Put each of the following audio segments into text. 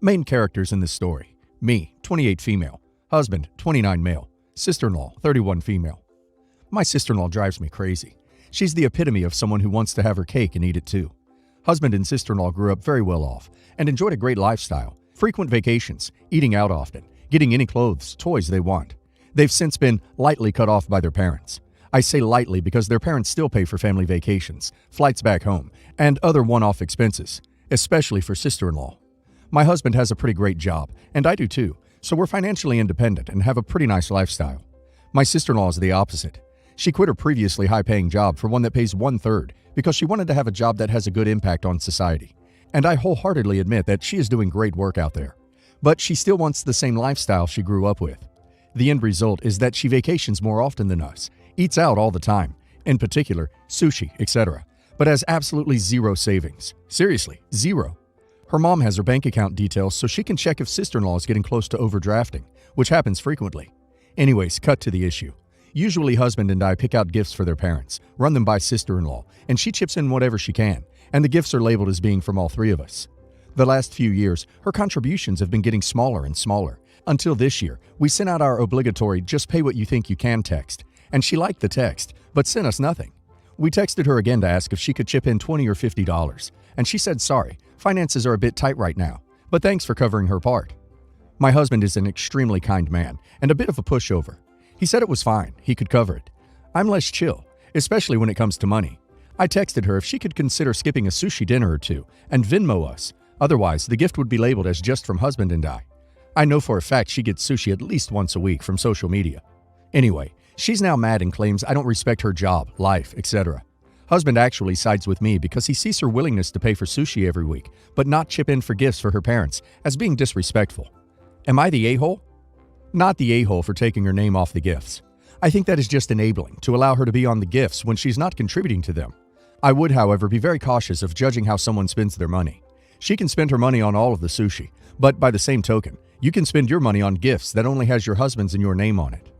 Main characters in this story: me, 28 female, husband, 29 male, sister-in-law, 31 female. My sister-in-law drives me crazy. She's the epitome of someone who wants to have her cake and eat it too. Husband and sister-in-law grew up very well off and enjoyed a great lifestyle, frequent vacations, eating out often, getting any clothes, toys they want. They've since been lightly cut off by their parents. I say lightly because their parents still pay for family vacations, flights back home, and other one-off expenses, especially for sister-in-law. My husband has a pretty great job, and I do too, so we're financially independent and have a pretty nice lifestyle. My sister-in-law is the opposite. She quit her previously high-paying job for one that pays 1/3 because she wanted to have a job that has a good impact on society. And I wholeheartedly admit that she is doing great work out there. But she still wants the same lifestyle she grew up with. The end result is that she vacations more often than us, eats out all the time, in particular, sushi, etc., but has absolutely zero savings. Seriously, zero. Her mom has her bank account details so she can check if sister-in-law is getting close to overdrafting, which happens frequently. Anyways, cut to the issue. Usually husband and I pick out gifts for their parents, run them by sister-in-law, and she chips in whatever she can, and the gifts are labeled as being from all three of us. The last few years, her contributions have been getting smaller and smaller. Until this year, we sent out our obligatory "just pay what you think you can" text, and she liked the text, but sent us nothing. We texted her again to ask if she could chip in $20 or $50, and she said sorry, finances are a bit tight right now, but thanks for covering her part. My husband is an extremely kind man and a bit of a pushover. He said it was fine, he could cover it. I'm less chill, especially when it comes to money. I texted her if she could consider skipping a sushi dinner or two and Venmo us, otherwise the gift would be labeled as just from husband and I. I know for a fact she gets sushi at least once a week from social media. Anyway, she's now mad and claims I don't respect her job, life, etc. Husband actually sides with me because he sees her willingness to pay for sushi every week, but not chip in for gifts for her parents, as being disrespectful. Am I the a-hole? Not the a-hole for taking her name off the gifts. I think that is just enabling to allow her to be on the gifts when she's not contributing to them. I would, however, be very cautious of judging how someone spends their money. She can spend her money on all of the sushi, but by the same token, you can spend your money on gifts that only has your husband's and your name on it.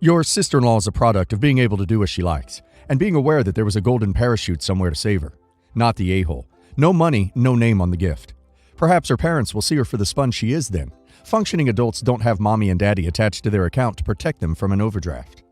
Your sister-in-law is a product of being able to do as she likes, and being aware that there was a golden parachute somewhere to save her. Not the a-hole. No money, no name on the gift. Perhaps her parents will see her for the sponge she is then. Functioning adults don't have mommy and daddy attached to their account to protect them from an overdraft.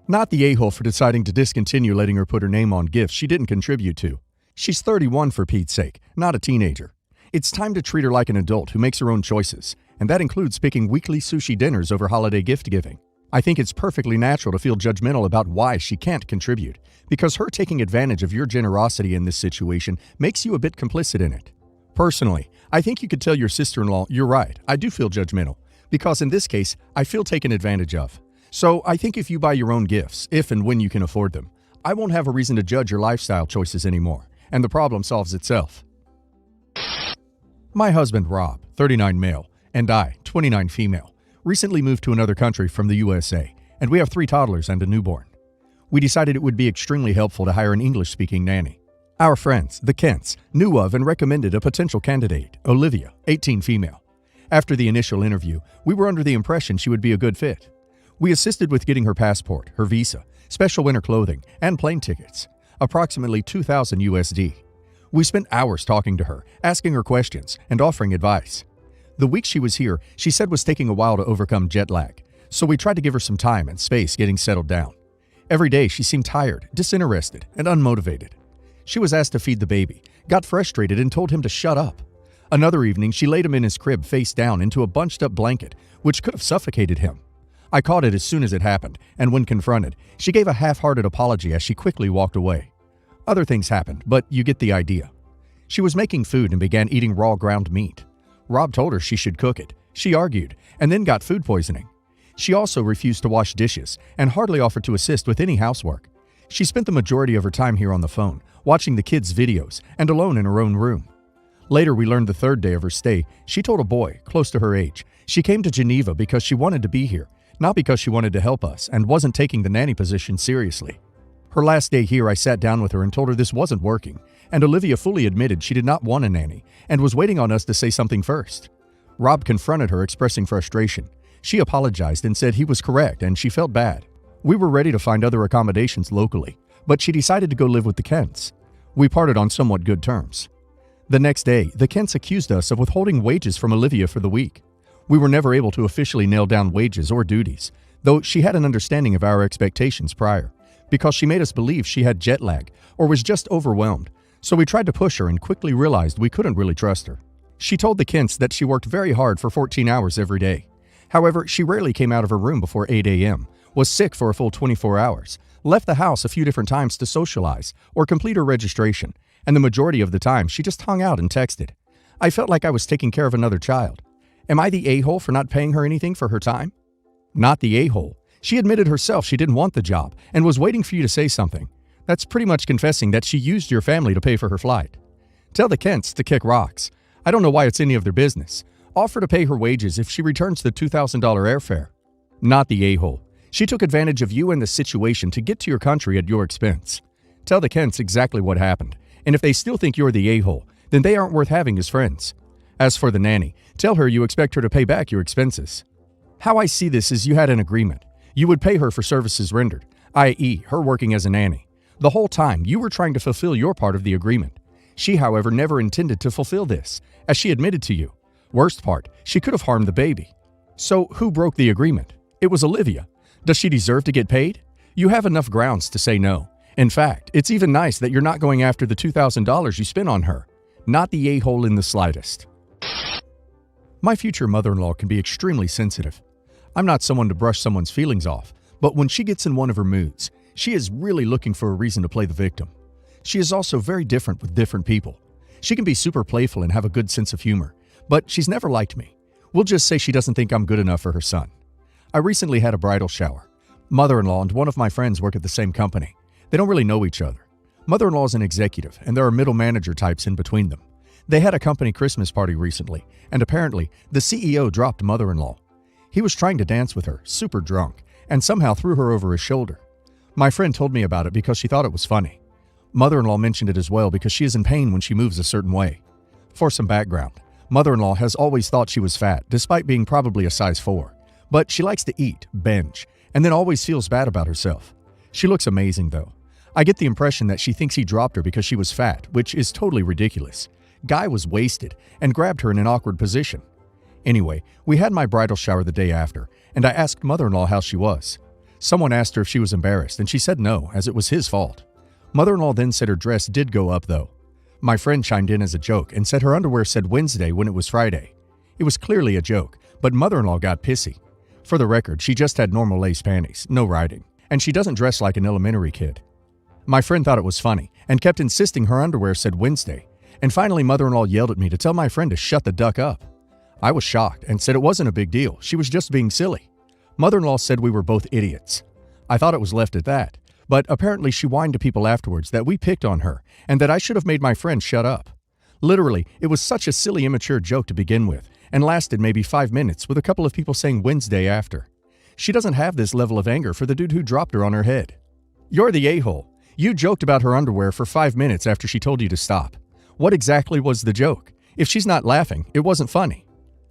Not the a-hole for deciding to discontinue letting her put her name on gifts she didn't contribute to. She's 31 for Pete's sake, not a teenager. It's time to treat her like an adult who makes her own choices, and that includes picking weekly sushi dinners over holiday gift giving. I think it's perfectly natural to feel judgmental about why she can't contribute, because her taking advantage of your generosity in this situation makes you a bit complicit in it. Personally, I think you could tell your sister-in-law, "You're right, I do feel judgmental, because in this case, I feel taken advantage of. So I think if you buy your own gifts, if and when you can afford them, I won't have a reason to judge your lifestyle choices anymore, and the problem solves itself." My husband, Rob, 39 male, and I, 29 female, recently moved to another country from the USA, and we have 3 toddlers and a newborn. We decided it would be extremely helpful to hire an English-speaking nanny. Our friends, the Kents, knew of and recommended a potential candidate, Olivia, 18 female. After the initial interview, we were under the impression she would be a good fit. We assisted with getting her passport, her visa, special winter clothing, and plane tickets, approximately $2,000 USD. We spent hours talking to her, asking her questions, and offering advice. The week she was here, she said was taking a while to overcome jet lag, so we tried to give her some time and space getting settled down. Every day she seemed tired, disinterested, and unmotivated. She was asked to feed the baby, got frustrated and told him to shut up. Another evening she laid him in his crib face down into a bunched up blanket, which could have suffocated him. I caught it as soon as it happened, and when confronted, she gave a half-hearted apology as she quickly walked away. Other things happened, but you get the idea. She was making food and began eating raw ground meat. Rob told her she should cook it. She argued, and then got food poisoning. She also refused to wash dishes and hardly offered to assist with any housework. She spent the majority of her time here on the phone, watching the kids' videos, and alone in her own room. Later, we learned the 3rd day of her stay, she told a boy, close to her age, she came to Geneva because she wanted to be here, not because she wanted to help us and wasn't taking the nanny position seriously. Her last day here, I sat down with her and told her this wasn't working, and Olivia fully admitted she did not want a nanny and was waiting on us to say something first. Rob confronted her, expressing frustration. She apologized and said he was correct and she felt bad. We were ready to find other accommodations locally, but she decided to go live with the Kents. We parted on somewhat good terms. The next day, the Kents accused us of withholding wages from Olivia for the week. We were never able to officially nail down wages or duties, though she had an understanding of our expectations prior, because she made us believe she had jet lag or was just overwhelmed, so we tried to push her and quickly realized we couldn't really trust her. She told the Kents that she worked very hard for 14 hours every day. However, she rarely came out of her room before 8 a.m., was sick for a full 24 hours, left the house a few different times to socialize or complete her registration, and the majority of the time she just hung out and texted. I felt like I was taking care of another child. Am I the a-hole for not paying her anything for her time? Not the a-hole. She admitted herself she didn't want the job and was waiting for you to say something. That's pretty much confessing that she used your family to pay for her flight. Tell the Kents to kick rocks. I don't know why it's any of their business. Offer to pay her wages if she returns the $2,000 airfare. Not the a-hole. She took advantage of you and the situation to get to your country at your expense. Tell the Kents exactly what happened, and if they still think you're the a-hole, then they aren't worth having as friends. As for the nanny, tell her you expect her to pay back your expenses. How I see this is you had an agreement. You would pay her for services rendered, i.e., her working as a nanny. The whole time, you were trying to fulfill your part of the agreement. She, however, never intended to fulfill this, as she admitted to you. Worst part, she could have harmed the baby. So, who broke the agreement? It was Olivia. Does she deserve to get paid? You have enough grounds to say no. In fact, it's even nice that you're not going after the $2,000 you spent on her. Not the a-hole in the slightest. My future mother-in-law can be extremely sensitive. I'm not someone to brush someone's feelings off, but when she gets in one of her moods, she is really looking for a reason to play the victim. She is also very different with different people. She can be super playful and have a good sense of humor, but she's never liked me. We'll just say she doesn't think I'm good enough for her son. I recently had a bridal shower. Mother-in-law and one of my friends work at the same company. They don't really know each other. Mother-in-law is an executive, and there are middle manager types in between them. They had a company Christmas party recently, and apparently, the CEO dropped mother-in-law. He was trying to dance with her, super drunk, and somehow threw her over his shoulder. My friend told me about it because she thought it was funny. Mother-in-law mentioned it as well because she is in pain when she moves a certain way. For some background, mother-in-law has always thought she was fat, despite being probably a size 4. But she likes to eat, binge, and then always feels bad about herself. She looks amazing, though. I get the impression that she thinks he dropped her because she was fat, which is totally ridiculous. Guy was wasted and grabbed her in an awkward position. Anyway, we had my bridal shower the day after, and I asked mother-in-law how she was. Someone asked her if she was embarrassed, and she said no, as it was his fault. Mother-in-law then said her dress did go up, though. My friend chimed in as a joke and said her underwear said Wednesday when it was Friday. It was clearly a joke, but mother-in-law got pissy. For the record, she just had normal lace panties, no riding, and she doesn't dress like an elementary kid. My friend thought it was funny and kept insisting her underwear said Wednesday, and finally mother-in-law yelled at me to tell my friend to shut the duck up. I was shocked and said it wasn't a big deal, she was just being silly. Mother-in-law said we were both idiots. I thought it was left at that, but apparently she whined to people afterwards that we picked on her and that I should have made my friend shut up. Literally, it was such a silly, immature joke to begin with and lasted maybe 5 minutes with a couple of people saying Wednesday after. She doesn't have this level of anger for the dude who dropped her on her head. You're the a-hole. You joked about her underwear for 5 minutes after she told you to stop. What exactly was the joke? If she's not laughing, it wasn't funny.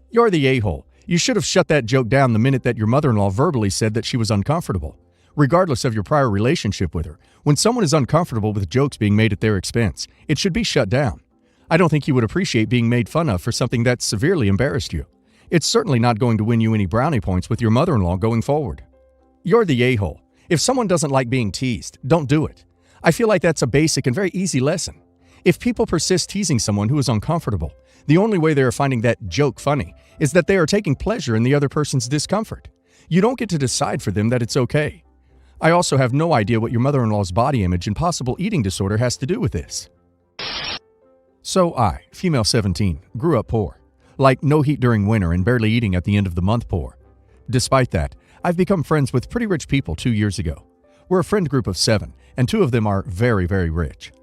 You're the a-hole. You should have shut that joke down the minute that your mother-in-law verbally said that she was uncomfortable. Regardless of your prior relationship with her, when someone is uncomfortable with jokes being made at their expense, it should be shut down. I don't think you would appreciate being made fun of for something that severely embarrassed you. It's certainly not going to win you any brownie points with your mother-in-law going forward. You're the a-hole. If someone doesn't like being teased, don't do it. I feel like that's a basic and very easy lesson. If people persist teasing someone who is uncomfortable, the only way they are finding that joke funny is that they are taking pleasure in the other person's discomfort. You don't get to decide for them that it's okay. I also have no idea what your mother-in-law's body image and possible eating disorder has to do with this. So I, female 17, grew up poor. Like no heat during winter and barely eating at the end of the month poor. Despite that, I've become friends with pretty rich people 2 years ago. We're a friend group of 7, and 2 of them are very, very rich.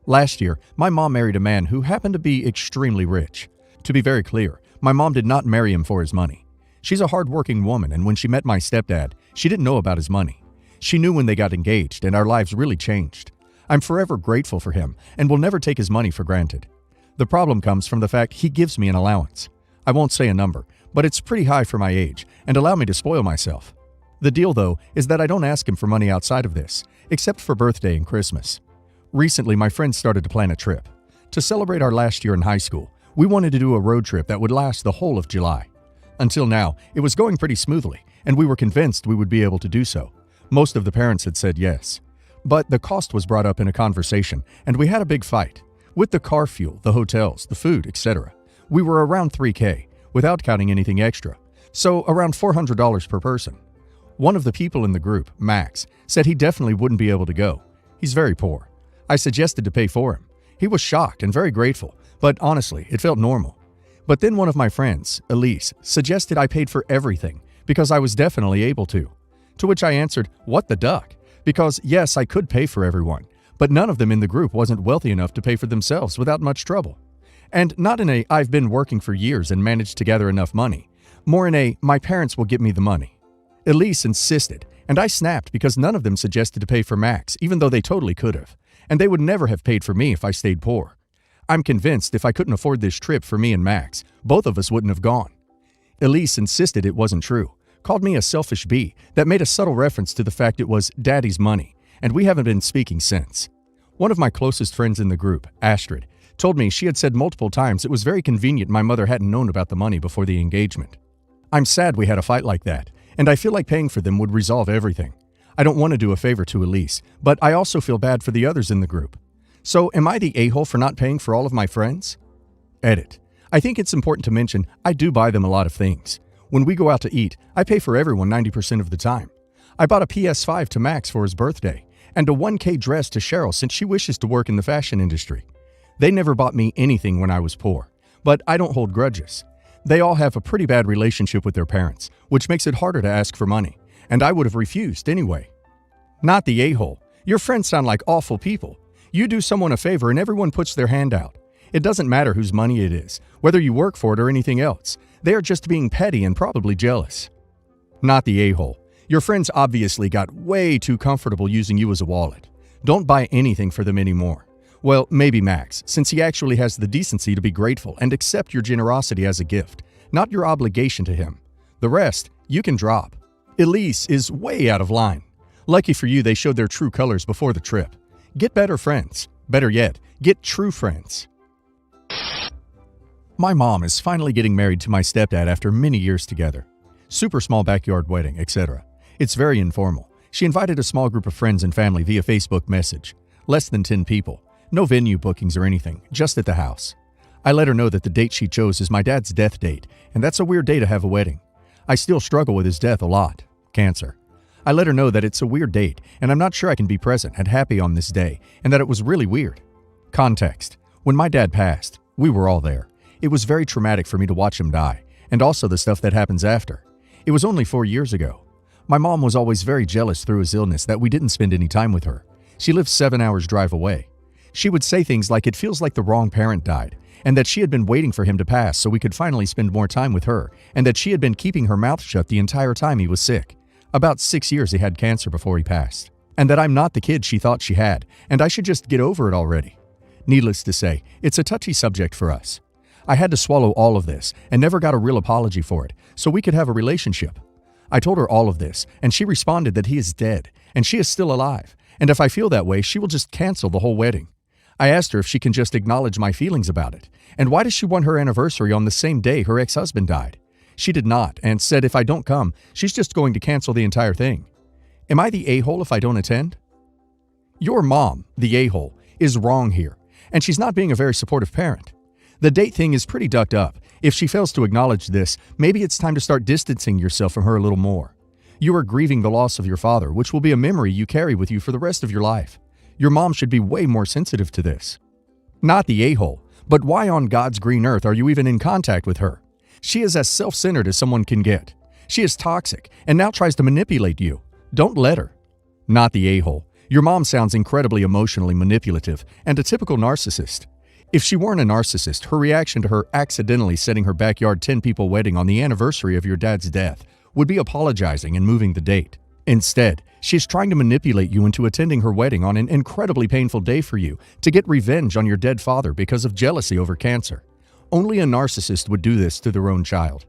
Last year, my mom married a man who happened to be extremely rich. To be very clear, my mom did not marry him for his money. She's a hardworking woman, and when she met my stepdad, she didn't know about his money. She knew when they got engaged, and our lives really changed. I'm forever grateful for him, and will never take his money for granted. The problem comes from the fact he gives me an allowance. I won't say a number, but it's pretty high for my age, and allow me to spoil myself. The deal, though, is that I don't ask him for money outside of this, except for birthday and Christmas. Recently, my friends started to plan a trip. To celebrate our last year in high school, we wanted to do a road trip that would last the whole of July. Until now, it was going pretty smoothly, and we were convinced we would be able to do so. Most of the parents had said yes. But the cost was brought up in a conversation, and we had a big fight. With the car fuel, the hotels, the food, etc., we were around $3,000, without counting anything extra, so around $400 per person. One of the people in the group, Max, said he definitely wouldn't be able to go. He's very poor. I suggested to pay for him. He was shocked and very grateful, but honestly, it felt normal. But then one of my friends, Elise, suggested I paid for everything because I was definitely able to. To which I answered, what the duck? Because yes, I could pay for everyone, but none of them in the group wasn't wealthy enough to pay for themselves without much trouble. And not in a I've been working for years and managed to gather enough money, more in a my parents will give me the money. Elise insisted, and I snapped because none of them suggested to pay for Max, even though they totally could have. And they would never have paid for me if I stayed poor. I'm convinced if I couldn't afford this trip for me and Max, both of us wouldn't have gone. Elise insisted it wasn't true, called me a selfish bee that made a subtle reference to the fact it was Daddy's money, and we haven't been speaking since. One of my closest friends in the group, Astrid, told me she had said multiple times it was very convenient my mother hadn't known about the money before the engagement. I'm sad we had a fight like that, and I feel like paying for them would resolve everything. I don't want to do a favor to Elise, but I also feel bad for the others in the group. So am I the a-hole for not paying for all of my friends? Edit. I think it's important to mention I do buy them a lot of things. When we go out to eat, I pay for everyone 90% of the time. I bought a PS5 to Max for his birthday, and a $1,000 dress to Cheryl since she wishes to work in the fashion industry. They never bought me anything when I was poor, but I don't hold grudges. They all have a pretty bad relationship with their parents, which makes it harder to ask for money, and I would have refused anyway. Not the a-hole. Your friends sound like awful people. You do someone a favor and everyone puts their hand out. It doesn't matter whose money it is, whether you work for it or anything else. They are just being petty and probably jealous. Not the a-hole. Your friends obviously got way too comfortable using you as a wallet. Don't buy anything for them anymore. Well, maybe Max, since he actually has the decency to be grateful and accept your generosity as a gift, not your obligation to him. The rest, you can drop. Elise is way out of line. Lucky for you, they showed their true colors before the trip. Get better friends. Better yet, get true friends. My mom is finally getting married to my stepdad after many years together. Super small backyard wedding, etc. It's very informal. She invited a small group of friends and family via Facebook message. Less than 10 people. No venue bookings or anything, just at the house. I let her know that the date she chose is my dad's death date, and that's a weird day to have a wedding. I still struggle with his death a lot. Cancer. I let her know that it's a weird date, and I'm not sure I can be present and happy on this day, and that it was really weird. Context. When my dad passed, we were all there. It was very traumatic for me to watch him die, and also the stuff that happens after. It was only 4 years ago. My mom was always very jealous through his illness that we didn't spend any time with her. She lived 7 hours drive away. She would say things like it feels like the wrong parent died, and that she had been waiting for him to pass so we could finally spend more time with her, and that she had been keeping her mouth shut the entire time he was sick. About 6 years he had cancer before he passed. And that I'm not the kid she thought she had, and I should just get over it already. Needless to say, it's a touchy subject for us. I had to swallow all of this and never got a real apology for it, so we could have a relationship. I told her all of this, and she responded that he is dead, and she is still alive, and if I feel that way, she will just cancel the whole wedding. I asked her if she can just acknowledge my feelings about it, and why does she want her anniversary on the same day her ex-husband died? She did not, and said if I don't come, she's just going to cancel the entire thing. Am I the a-hole if I don't attend? Your mom, the a-hole, is wrong here, and she's not being a very supportive parent. The date thing is pretty ducked up. If she fails to acknowledge this, maybe it's time to start distancing yourself from her a little more. You are grieving the loss of your father, which will be a memory you carry with you for the rest of your life. Your mom should be way more sensitive to this. Not the a-hole, but why on God's green earth are you even in contact with her? She is as self-centered as someone can get. She is toxic and now tries to manipulate you. Don't let her. Not the a-hole. Your mom sounds incredibly emotionally manipulative and a typical narcissist. If she weren't a narcissist, her reaction to her accidentally setting her backyard 10-people wedding on the anniversary of your dad's death would be apologizing and moving the date. Instead, she's trying to manipulate you into attending her wedding on an incredibly painful day for you to get revenge on your dead father because of jealousy over cancer. Only a narcissist would do this to their own child.